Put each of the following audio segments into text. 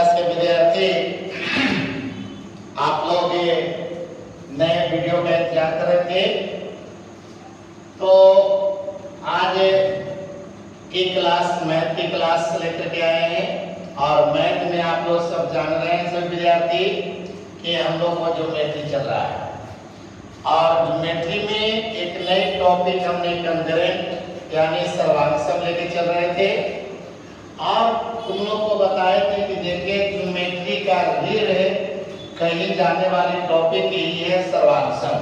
Class के विद्यार्थी आप लोग ये नए वीडियो का इंतजार कर रहे थे, तो आज की क्लास मैथ की क्लास लेकर के आए हैं। और मैथ में आप लोग सब जान रहे हैं सब विद्यार्थी कि हम लोग को ज्योमेट्री चल रहा है, और ज्योमेट्री में एक नई टॉपिक हमने कंकरेंट यानी सर्वांगसम लेके चल रहे थे। और तुम लोग को बताए थे कि देखिए ज्योमेट्री का रीढ़ कहीं जाने वाली टॉपिक यही है सर्वांगसम।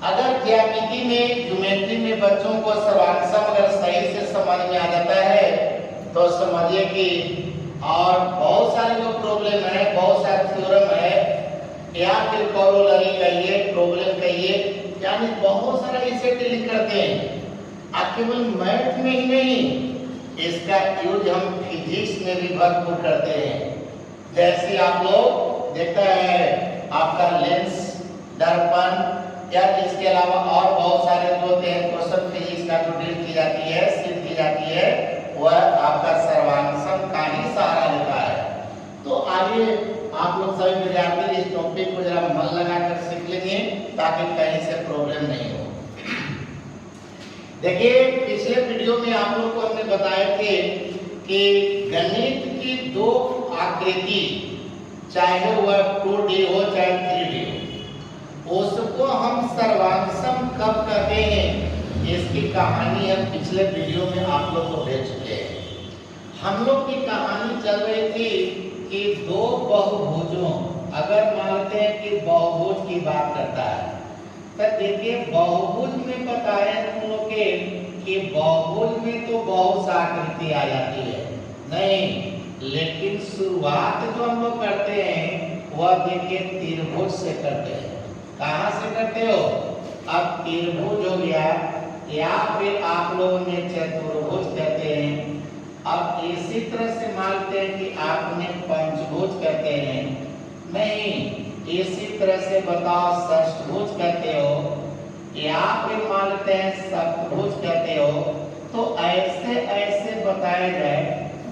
अगर ज्यामिति में ज्योमेट्री में बच्चों को सर्वांगसम अगर सही से समझ में आ जाता है तो समझिए कि और बहुत सारे जो प्रॉब्लम है, बहुत सारे थ्योरम है या फिर कोरोलरी कहिए, प्रॉब्लम कहिए, यानी बहुत सारा इसे डील करते हैं। केवल मैथ में ही नहीं, इसका यूज हम फिजिक्स में भी भरपूर करते हैं। जैसे आप लोग देखते हैं आपका लेंस, दर्पण या इसके अलावा और बहुत सारे जो होते हैं क्वेश्चन फिजिक्स का जो डील की जाती है, सीख की जाती है, वह आपका सर्वांगसम का ही सहारा लेता है। तो आइए आप लोग सभी विद्यार्थी इस टॉपिक को जरा मन लगाकर सीख लेंगे ताकि कहीं से प्रॉब्लम नहीं हो। देखिए पिछले वीडियो में आप लोग को हमने बताए थे कि गणित की दो आकृति, चाहे वह 2D हो चाहे 3D हो, उसको हम सर्वांगसम कब कहते हैं, इसकी कहानी हम पिछले वीडियो में आप लोग को दे चुके हैं। हम लोग की कहानी चल रही थी कि दो बहुभुजों, अगर मानते हैं कि बहुभुज की बात करता है तो देखिए बहुभुज में बताया तुम लोग के कि बहुभुज में तो बहुत सा आकृति आ जाती है नहीं, लेकिन शुरुआत जो हम लोग करते हैं वह देखिए त्रिभुज से करते हैं। कहाँ से करते हो? अब त्रिभुज हो गया या फिर आप लोगों ने चतुर्भुज कहते हैं। अब इसी तरह से मानते हैं कि आपने पंचभुज कहते हैं, नहीं इसी तरह से बताओ षष्ठभुज कहते हो या फिर मानते हैं सप्तभुज कहते हो। तो ऐसे ऐसे बताए गए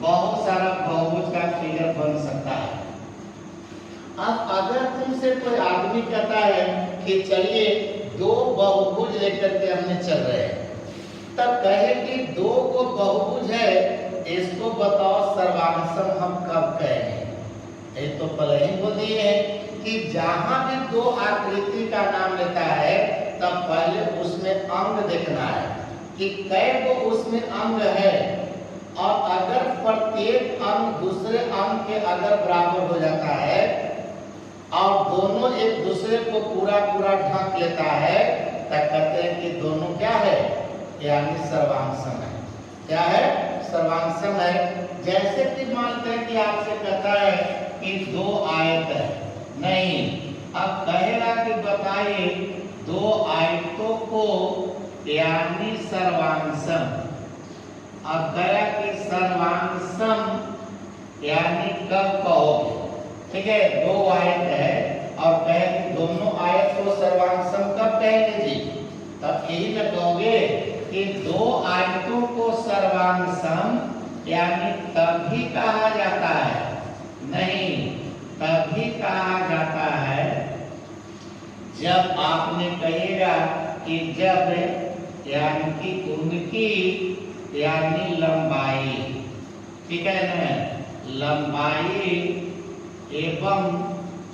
बहुत सारा बहुभुज का फिगर बन सकता है। अब अगर तुमसे कोई आदमी कहता है कि चलिए दो बहुभुज लेकर के हमने चल रहे हैं, तब कहे कि दो को बहुभुज है, इसको बताओ सर्वांगसम हम कब कहेंगे। ये तो पहले ही बोल दिए हैं कि जहां भी दो आकृति का नाम लेता है तब पहले उसमें अंग देखना है कि कै को उसमें अंग है, और अगर प्रत्येक अंग दूसरे अंग के अगर बराबर हो जाता है और दोनों एक दूसरे को पूरा पूरा ढक लेता है तब कहते हैं कि दोनों क्या है, यानी सर्वांगसम है। क्या है? सर्वांगसम है। जैसे कि मानते हैं कि आपसे कहता है कि दो आयत है, नहीं, अब कहेगा कि बताइए दो आयतों को यानी सर्वांगसम। अब कहेगा कि सर्वांगसम यानी कब कहोगे, ठीक है, दो आयत है और कहे कि दोनों आयत को सर्वांगसम कब कहेंगे जी, तब यही न कहोगे कि दो आयतों को सर्वांगसम यानी तभी कहा जाता है, नहीं तभी कहा जाता है जब आपने कहेगा कि जब यानी कि उनकी यानी लंबाई, ठीक है ना, लंबाई एवं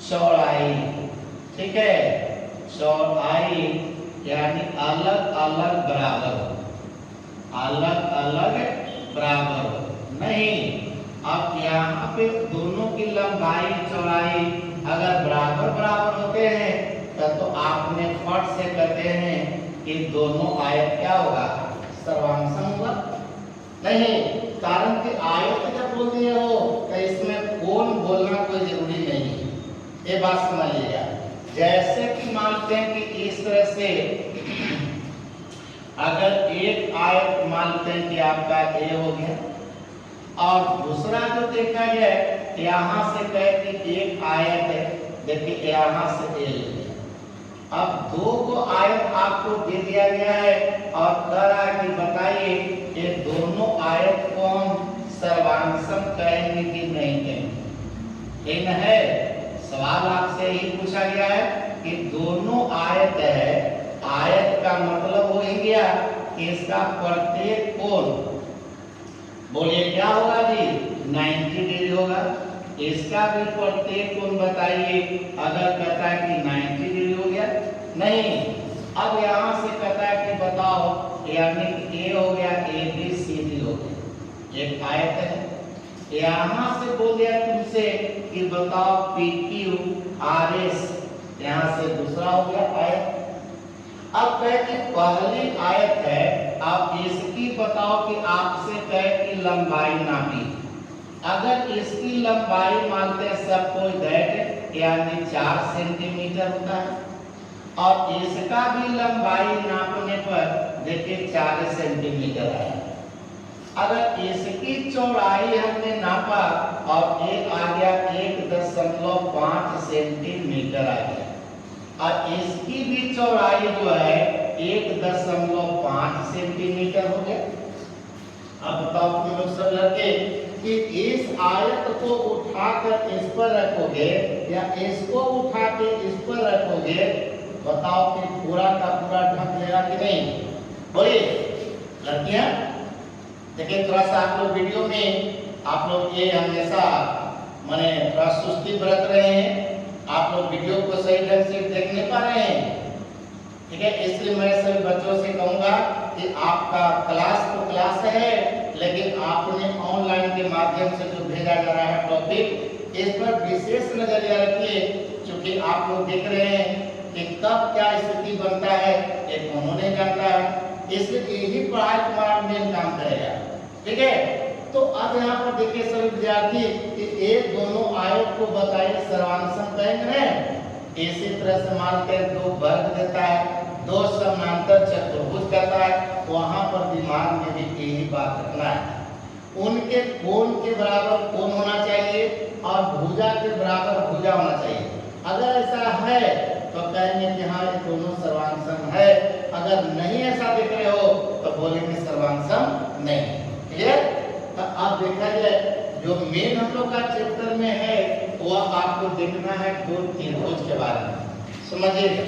चौड़ाई, ठीक है, चौड़ाई यानी अलग अलग बराबर हो, अलग अलग बराबर हो, नहीं। अब यहाँ पे दोनों की लंबाई चौड़ाई अगर बराबर बराबर होते हैं तो आपने फट से कहते हैं कि दोनों आयत क्या होगा, सर्वांगसम होगा, नहीं। कारण कि आयत जब बोल दिए हो तो इसमें कोण बोलना कोई जरूरी नहीं है, ये बात समझ लीजिए। जैसे कि मानते हैं कि इस तरह से अगर एक आयत मानते हैं कि आपका ए हो गया और दूसरा जो देखा जाए यहाँ से कहे कि एक आयत है, देखिए यहाँ से ए ले, अब दो को आयत आपको दे दिया गया है और कह रहा है कि बताइए ये दोनों आयत को हम सर्वांगसम कहेंगे कि नहीं कहेंगे। भिन्न है। सवाल आपसे यही पूछा गया है कि दोनों आयत है, आयत का मतलब हो ही गया कि इसका प्रत्येक कोण, बोलिए क्या होगा जी, 90 डिग्री होगा। इसका भी प्रत्येक कोण बताइए, अगर कहता है कि 90 डिग्री हो गया, नहीं। अब यहाँ से कहता है कि बताओ, यानी ए हो गया, ए बी सी डी हो गया, एक आयत है। यहाँ से बोल दिया तुमसे कि बताओ पी क्यू आर एस, यहाँ से दूसरा हो गया आयत। अब कहे कि पहली आयत है, आप इसकी बताओ कि आपसे कहे कि लंबाई नापी। अगर इसकी लंबाई मानते हैं सपोज दैट यानी 4 सेंटीमीटर होता है, और इसका भी लंबाई नापने पर देखिए 4 सेंटीमीटर आया। अगर इसकी चौड़ाई हमने नापा और एक आ गया 1.5 सेंटीमीटर आ गया, और इसकी भी चौड़ाई जो है 1.5 सेंटीमीटर हो गया। अब बताओ तुम लोग सब लड़के कि इस आयत को उठाकर इस पर रखोगे या इसको उठा के इस पर रखोगे, बताओ कि पूरा का पूरा ढक लेगा कि नहीं, बोलिए लड़कियां। देखिए थोड़ा सा आप लोग वीडियो में आप लोग ये हमेशा माने थोड़ा सुस्ती बरत रहे हैं, आप लोग वीडियो को सही ढंग से देख नहीं पा रहे हैं, ठीक है। इसलिए मैं सभी बच्चों से कहूंगा कि आपका क्लास तो क्लास है, लेकिन आपने ऑनलाइन के माध्यम से जो भेजा जा रहा है टॉपिक, इस पर विशेष नजरिया रखिए, क्योंकि आप लोग देख रहे हैं कि कब क्या स्थिति बनता है एक उन्होंने जानता है, इसलिए यही पढ़ाई तुम्हारा मेन काम करेगा, ठीक है। तो अब यहाँ पर देखिए सभी विद्यार्थी कि एक दोनों आयत को बताइए सर्वांशम कहेंगे, इसी तरह से मानते हैं 2 वर्ग देता है, 2 समानांतर चतुर्भुज कहता है, वहां पर दिमाग में भी यही बात रखना है। उनके कोण के बराबर कोण होना चाहिए और भुजा के बराबर भुजा होना चाहिए। अगर ऐसा है तो कहेंगे कि हाँ ये दोनों सर्वांशम है, अगर नहीं ऐसा देख रहे हो तो बोलेंगे सर्वांशम नहीं, क्लियर। तो अब देखा जाए जो मेन हम लोग का चैप्टर में है वह आपको देखना है 2 त्रिभुज के बारे में, समझिएगा।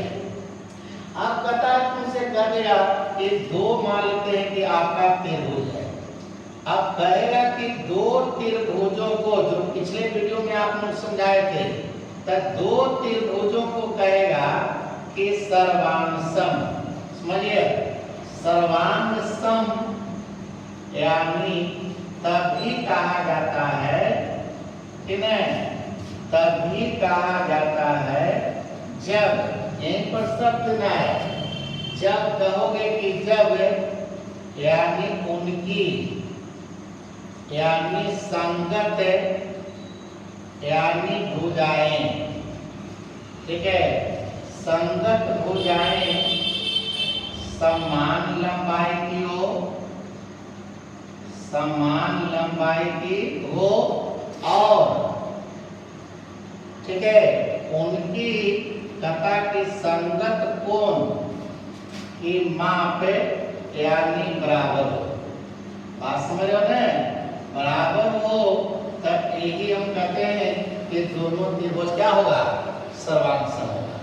आप पता है तुमसे कह दिया कि 2 मान लेते हैं कि आपका त्रिभुज है। अब कहेगा कि 2 त्रिभुजों को, जो पिछले वीडियो में आप लोग समझाए थे, तो 2 त्रिभुजों को कहेगा कि सर्वांशम, समझिए सर्वांशम यानी तभी कहा जाता है कि नहीं, तभी कहा जाता है जब, यहीं पर शब्द ना है, जब कहोगे कि जब यानी उनकी यानी संगत यानी भुजाएं, ठीक है, संगत भुजाएं समान लंबाई की हो, समान लंबाई की हो, और ठीक है उनकी कथा की संगत कोण की माप यानी बराबर हो। बात समझ रहे हो ना, बराबर हो तब यही हम कहते हैं कि दोनों त्रिभुज क्या होगा, सर्वांशम होगा,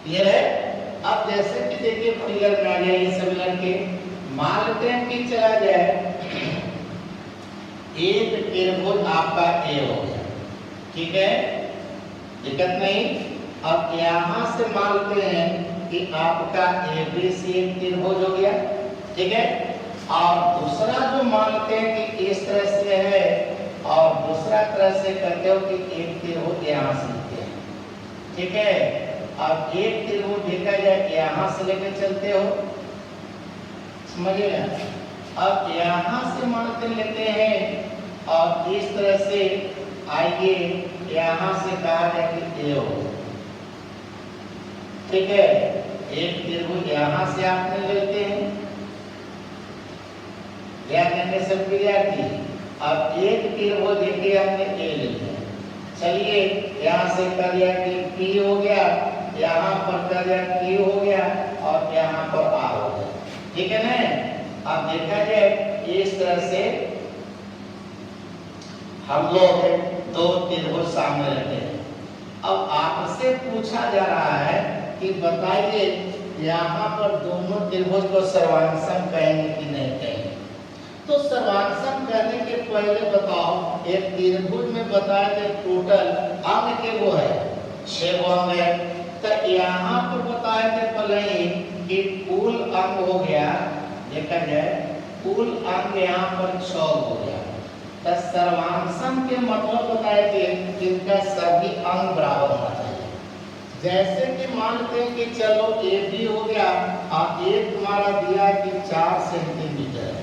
क्लियर है। अब जैसे कि देखिए फिगर में आ गया, ये सभी लड़के मान लेते हैं कि चला जाए एक त्रिभुज आपका ए हो गया, ठीक है, दिक्कत नहीं। अब यहाँ से मानते हैं कि आपका ए बी सी एक त्रिभुज हो गया, ठीक है। और दूसरा जो मानते हैं कि इस तरह से है और दूसरा तरह से कहते हो कि एक त्रिभुज यहाँ से लिखते हैं, ठीक है। अब एक त्रिभुज देखा जाए यहाँ से लेकर चलते हो, समझिए। अब यहाँ से मानते लेते हैं और इस तरह से आइए यहाँ से कहा जाए कि ए हो, ठीक है। एक त्रिभुज यहाँ से आपने लेते हैं, क्या कहने सब विद्यार्थी। अब एक त्रिभुज देखिए हमने ए लेते हैं, चलिए यहाँ से कर दिया कि पी हो गया, यहाँ पर कर दिया Q हो गया और यहाँ पर R हो गया, ठीक है ना। अब देखा जाए इस तरह से हम लोग 2 त्रिभुज सामने रखते हैं, आपसे पूछा जा रहा है कि बताइए यहाँ पर दोनों त्रिभुज को सर्वांशम कहेंगे कि नहीं कहेंगे। तो सर्वांशम कहने के पहले बताओ, एक त्रिभुज में बताया थे टोटल अंग के वो है 6 अंग है। तो यहाँ पर बताए थे पहले ही कि कुल अंग हो गया, देखा जाए कुल अंग यहाँ पर 6 हो गया। तो सर्वांशम के मतलब बताए थे कि इनका सभी अंग बराबर होना चाहिए। जैसे कि मानते हैं कि चलो ए बी हो गया और एक तुम्हारा दिया कि 4 सेंटीमीटर है।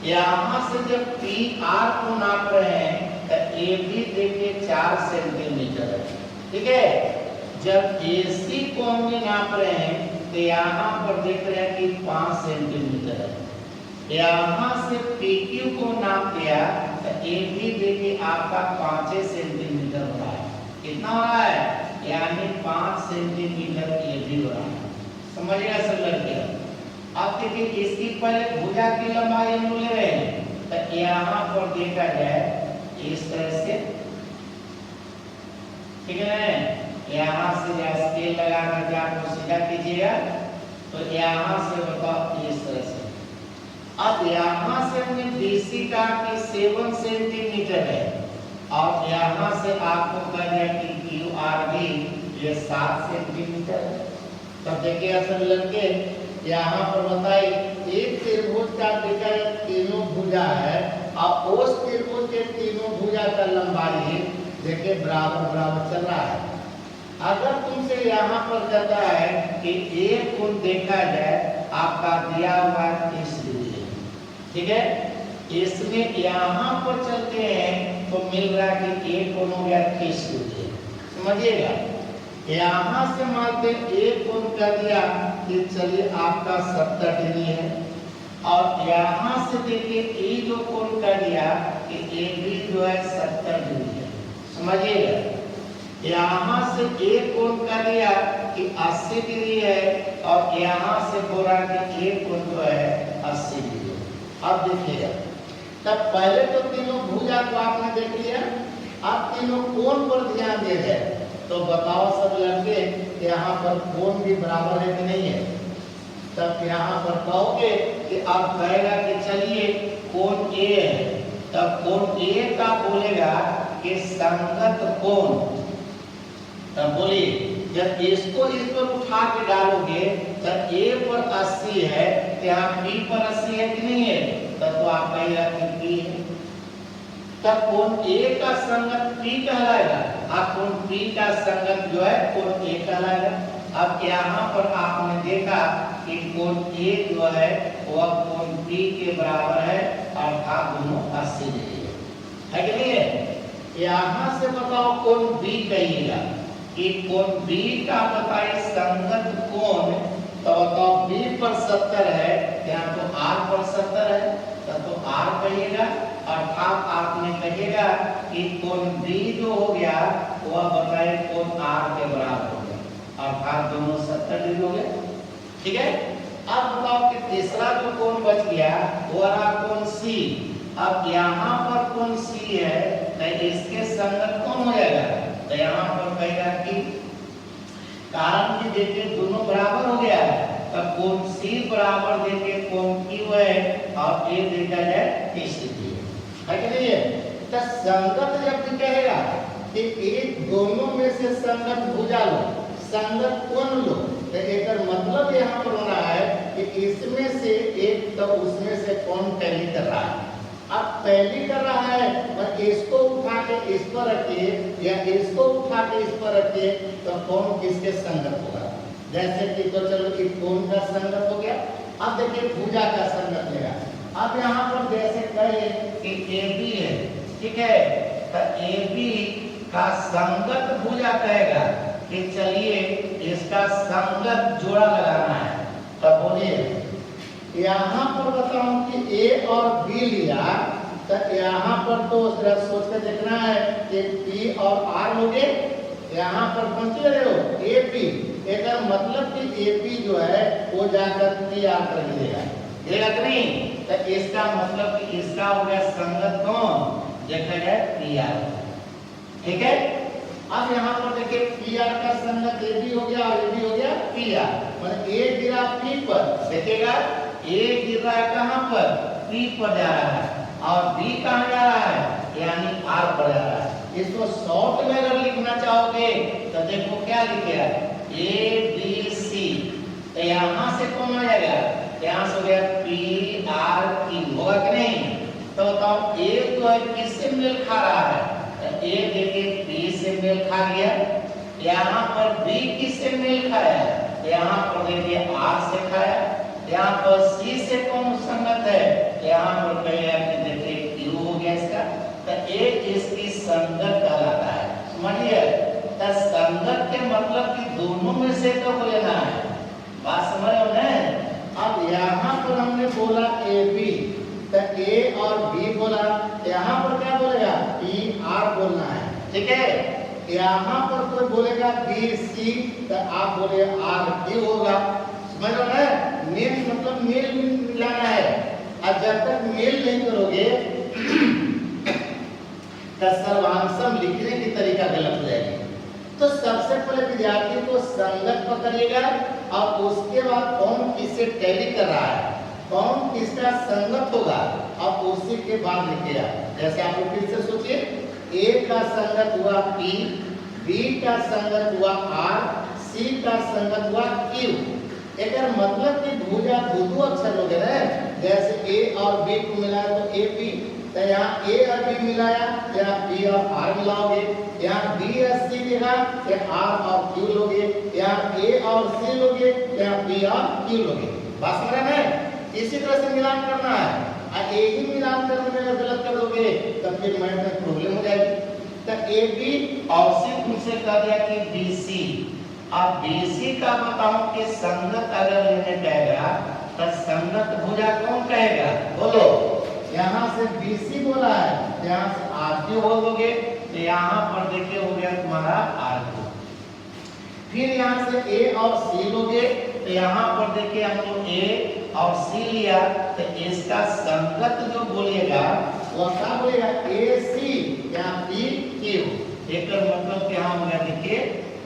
यहाँ से जब पी आर को नाप रहे हैं तो ए बी देखिए 4 सेंटीमीटर है, ठीक है। जब ए सी को हम नाप रहे हैं तो यहाँ पर देख रहे हैं कि 5 सेंटीमीटर है। यहाँ से पी क्यू को नाप दिया तो ए बी देखिए आपका 5 सेंटीमीटर हो रहा है। कितना हो रहा है? यानी 5 सेंटीमीटर ए बी हो रहा है। समझिएगा सब लड़के। अब देखिए इसकी पहले भुजा की लंबाई हम ले रहे हैं तो यहाँ पर देखा जाए इस तरह से, ठीक है ना। यहाँ से स्केल लगा करके आपको सीधा कीजिएगा तो यहाँ से बताओ इस तरह से। अब यहाँ से हमने BC का कि 7 सेंटीमीटर है और यहाँ से आपको कह दिया कि QR भी ये 7 सेंटीमीटर है। तब देखिए असल लड़के यहाँ पर बताइए एक त्रिभुज का देखा तीनों भुजा है और उस त्रिभुज के तीनों भुजा का लंबाई देखिए बराबर बराबर चल रहा है। अगर तुमसे यहाँ पर कहता है कि एक कोण देखा जाए आपका दिया हुआ है 30 डिग्री, ठीक है। इसमें यहाँ पर चलते हैं तो मिल रहा है कि एक कोण हो गया 30 डिग्री, समझिएगा। यहाँ से मानते एक कोण कर दिया कि चलिए आपका 70 डिग्री है और यहाँ से देखिए ये जो कोण कर दिया कि ये भी जो है 70 डिग्री है, समझिएगा। यहाँ से एक कोण कर दिया कि 80 डिग्री है और यहाँ से बोला कि एक कोण जो है 80 डिग्री। अब देखिएगा तब पहले तो तीनों भुजा को आपने देख लिया, अब तीनों कोण पर ध्यान दे जाए तो बताओ सब लड़के यहाँ पर कोण भी बराबर है कि नहीं है। तब यहाँ पर कहोगे कि आप कहेगा कि चलिए कोण ए है, तब कोण ए का बोलेगा कि संगत कोण। तब बोलिए जब इसको इस पर उठा के डालोगे तब ए पर 80 है तो यहाँ बी पर 80 है कि नहीं है, तब तो आप कहेगा कि बी है। तब कोण ए का संगत P कहलाएगा, अब कोण P का संगत जो है कोण A कहलाएगा। अब यहाँ पर आपने देखा कि कोण A जो है वह कोण P के बराबर है अर्थात दोनों 80 डिग्री है कि नहीं है। यहाँ से बताओ कोण B कहिएगा कि कोण B का बताइए संगत कोण, तो बताओ B पर 70 है, यहाँ तो R पर 70 है, तब तो R कहिएगा। अर्थात आपने कहिएगा कि कोण B जो हो गया वह बताइए कोण R के बराबर हो गया, अर्थात दोनों 70 डिग्री हो गए, ठीक है। अब बताओ कि तीसरा जो कोण बच गया वो रहा कोण C। अब यहाँ पर कोण C है तो इसके संगत कौन हो जाएगा, तो यहाँ पर कहेगा कि कारण कि देखिए दोनों बराबर हो गया तब कोण C बराबर देखिए कोण Q है और ये देखा जाए 30 डिग्री है कि नहीं है। तो संगत जब भी कहेगा कि एक दोनों में से संगत भुजा लो, संगत कोण लो, तो एक मतलब यहाँ पर होना है कि इसमें से एक तो उसमें से कौन टैली कर रहा है। अब टैली कर रहा है और इसको उठा के इस पर रखिए या इसको उठा के इस पर रखिए तो कौन किसके संगत होगा। जैसे कि तो चलो कि कोण का संगत हो गया। अब देखिए भुजा का संगत लेगा। अब यहाँ पर जैसे कहे कि AB है, ठीक है, तो AB का संगत भुजा कहेगा कि चलिए इसका संगत जोड़ा लगाना है। तब बोलिए यहाँ पर बताऊं कि A और B लिया तो यहाँ पर तो जरा सोच कर देखना है कि P और R लोगे, यहाँ पर कौन सी ले रहे हो AP। एक मतलब कि AP जो है वो जाकर PR कर देगा, देगा कि नहीं। तो इसका मतलब कि इसका हो गया संगत कौन, देखा जाए PR, ठीक है। अब यहाँ पर देखिए पी आर का संगत ए भी हो गया और ए भी हो गया पी आर, मतलब ए गिरा पी पर, देखिएगा ए गिर रहा है कहाँ पर, पी पर जा रहा है, और बी कहाँ जा रहा है, यानी आर पर जा रहा है। इसको शॉर्ट में अगर लिखना चाहोगे तो देखो क्या लिखेगा, ए बी सी, तो यहाँ से कौन आ जाएगा, यहाँ से हो गया पी आर क्यू, होगा कि नहीं। तो बताओ ए जो है किससे मेल खा रहा है, ए देखिए बी से मेल खा गया, यहाँ पर बी किससे मेल खाया, यहाँ पर देखिए आर से खाया, यहाँ पर सी से कौन संगत है, यहाँ पर कहेगा कि देखिए क्यू हो गया इसका, तो ए इसकी संगत कहलाता है, समझिए। तो संगत के मतलब कि दोनों में से तो को लेना है, बात समझ रहे हो ना। अब यहाँ पर हमने बोला ए बी, तो ए और बी बोला, यहाँ पर क्या बोलेगा, पी आर बोलना है, ठीक है। यहाँ पर कोई बोलेगा बी सी, तो आप बोले आर क्यू होगा, समझ लो ना। मेल मतलब मेल मिलाना है, और जब तक मेल नहीं करोगे तो सर्वांशम लिखने की तरीका गलत हो जाएगी। तो सबसे पहले विद्यार्थी को संगत पकड़िएगा, और उसके बाद कौन किससे टैली कर रहा है, कौन किसका संगत होगा, और उसी के बाद लिखिएगा। जैसे आप लोग फिर से सोचिए, ए का संगत हुआ पी, बी का संगत हुआ आर, सी का संगत हुआ क्यू। एक मतलब कि भुजा दो अक्षर हो गए ना, जैसे ए और बी को मिलाया तो ए बी, तो यहाँ ए और बी मिलाया, यहाँ बी और आर मिलाओगे, यहाँ बी और सी लिखा, यहाँ आर और क्यू लोगे, यहाँ ए और सी लोगे, यहाँ बी और क्यू लोगे, बात समझ रहे हैं। इसी तरह से मिलान करना है, और एक ही मिलान करने में अगर गलत कर दोगे तो फिर मैथ में प्रॉब्लम हो जाएगी। तो ए बी और सी तुमसे कह दिया कि बी सी, अब बी सी का बताऊं कि संगत अगर लेने कहेगा तो संगत भुजा कौन कहेगा, बोलो। यहाँ से बी सी बोला है, यहाँ से आर क्यू बोलोगे, तो यहाँ पर देखिए हो गया तुम्हारा आर क्यू। फिर यहाँ से ए और सी लोगे, तो यहाँ पर देखिए हम लोग ए और सी लिया, तो इसका संगत जो बोलिएगा वो क्या बोलेगा, ए सी या पी क्यू। एक मतलब क्या हो गया, देखिए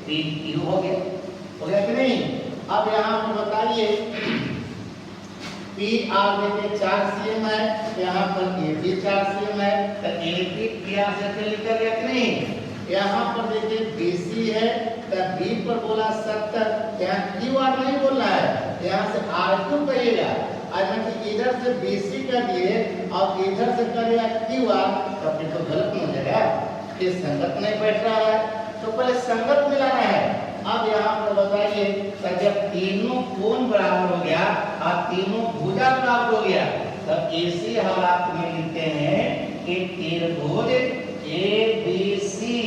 पी क्यू हो गया कि नहीं। अब यहाँ पर बताइए पी आर देखिए 4 सीएम है, यहाँ पर ए भी 4 सीएम है, तो ए भी पी आर से लिखा गया कि नहीं। यहाँ पर देखिए बी सी है, तो बी पर बोला 70, यहाँ क्यू आर नहीं बोलना है, यहाँ से आर क्यू कहिएगा। अगर इधर से बी सी कर दिए और इधर से करेगा क्यू आर, तो फिर तो गलत हो जाएगा, फिर संगत नहीं बैठ रहा है। तो पहले संगत मिलाना है। अब यहाँ पर बताइए, जब तीनों कोण बराबर हो गया और तीनों भुजा बराबर हो गया, तब इसी हालात में लिखते हैं कि त्रिभुज ए बी सी,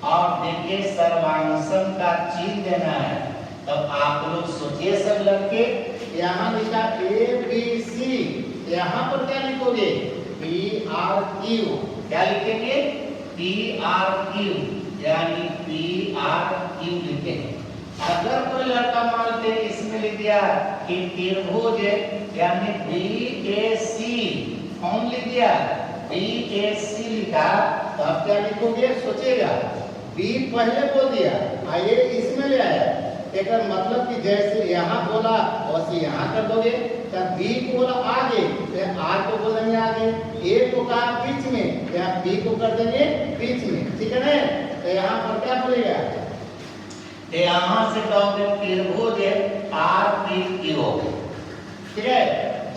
और देखिए सर्वांशम का चिन्ह देना है। तब आप लोग सोचिए सब लड़के, यहाँ लिखा ए बी सी, यहाँ पर क्या लिखोगे, पी आर क्यू, क्या लिखेंगे, पी आर क्यू, यानी पी आर क्यू लिखेंगे। अगर कोई लड़का मानते इसमें लिख दिया कि त्रिभुज यानी बी ए सी, कौन लिख दिया, बी ए सी लिखा, तो अब क्या लिखोगे, सोचेगा बी पहले बोल दिया, आइए इसमें ले आया, एक मतलब कि जैसे यहाँ बोला वैसे यहाँ कर दोगे, तब बी को बोला आगे, फिर आर को बोल देंगे आगे, ए को कहा बीच में, या बी को कर देंगे बीच में, ठीक है ना। तो यहाँ पर क्या बोलेगा, यहाँ से कहोगे त्रिभुज आर पी क्यू, ठीक है।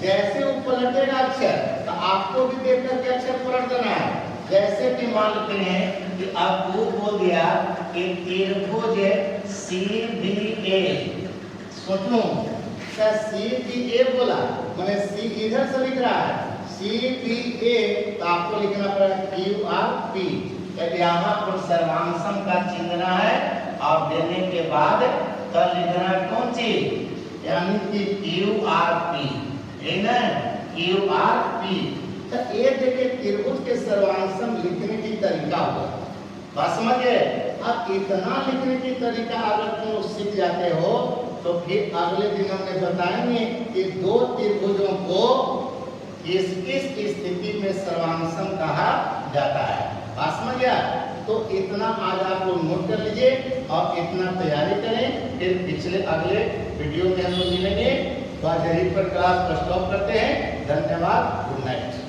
जैसे वो पलटेगा अक्षर, तो आपको भी देख करके अक्षर पलट देना है। जैसे कि मान लेते हैं कि अब वो बोल दिया कि त्रिभुज सी बी ए, सोच लो, सी बी ए बोला, मैंने सी इधर से लिख रहा है, सी बी ए, तो आपको लिखना पड़ेगा क्यू आर पी। यहाँ पर सर्वांशम का चिन्ह देना है, और देने के बाद कल लिखना है कौन चीज, यानी कि क्यू आर पी, है ना, क्यू आर पी। तो ये देखिए त्रिभुज के सर्वांशम लिखने की तरीका होगा, बात समझिए। अब इतना लिखने की तरीका अगर तुम सीख जाते हो, तो फिर अगले दिन हमने बताएंगे कि दो त्रिभुजों को किस किस स्थिति में सर्वांशम कहा जाता है, बात समझ गया। तो इतना आज आप लोग नोट कर लीजिए और इतना तैयारी करें। फिर पिछले अगले वीडियो में हम लोग मिलेंगे। तो आज यहीं पर क्लास स्टॉप करते हैं। धन्यवाद। Good night.